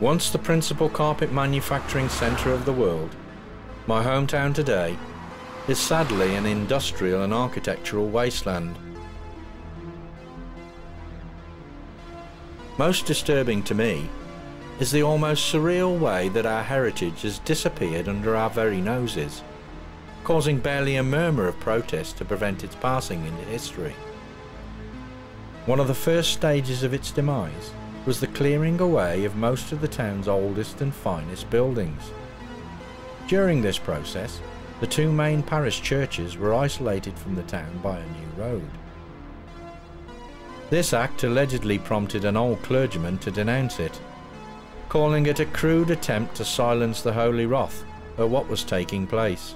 Once the principal carpet manufacturing centre of the world, my hometown today is sadly an industrial and architectural wasteland. Most disturbing to me is the almost surreal way that our heritage has disappeared under our very noses, causing barely a murmur of protest to prevent its passing into history. One of the first stages of its demise was the clearing away of most of the town's oldest and finest buildings. During this process, the two main parish churches were isolated from the town by a new road. This act allegedly prompted an old clergyman to denounce it, calling it a crude attempt to silence the holy wrath at what was taking place.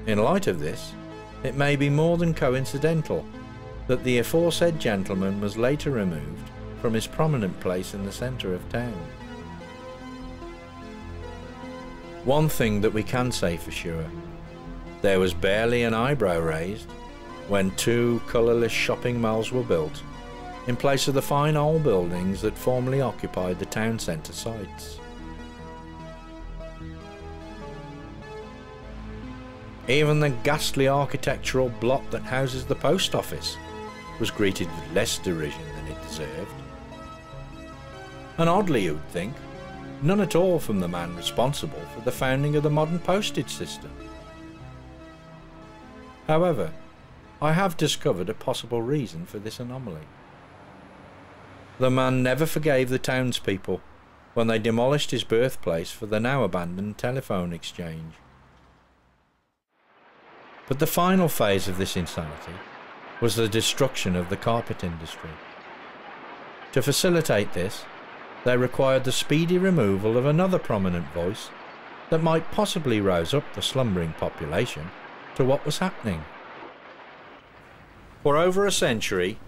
In light of this, it may be more than coincidental that the aforesaid gentleman was later removed from his prominent place in the centre of town. One thing that we can say for sure, there was barely an eyebrow raised when two colourless shopping malls were built in place of the fine old buildings that formerly occupied the town centre sites. Even the ghastly architectural blot that houses the post office was greeted with less derision than it deserved. And oddly, you'd think, none at all from the man responsible for the founding of the modern postage system. However, I have discovered a possible reason for this anomaly. The man never forgave the townspeople when they demolished his birthplace for the now abandoned telephone exchange. But the final phase of this insanity was the destruction of the carpet industry. To facilitate this, they required the speedy removal of another prominent voice that might possibly rouse up the slumbering population to what was happening. For over a century,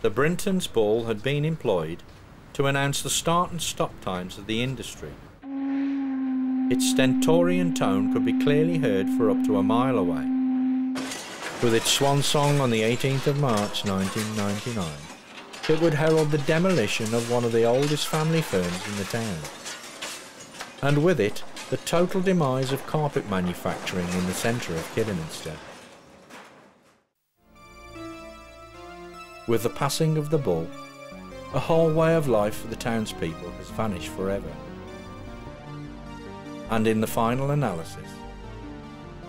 the Brinton's Bull had been employed to announce the start and stop times of the industry. Its stentorian tone could be clearly heard for up to a mile away. With its swan song on the 18th of March 1999, it would herald the demolition of one of the oldest family firms in the town, and with it the total demise of carpet manufacturing in the centre of Kidderminster. With the passing of the bull, a whole way of life for the townspeople has vanished forever. And in the final analysis,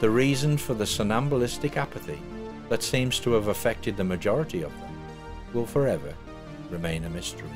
the reason for the somnambulistic apathy that seems to have affected the majority of them will forever remain a mystery.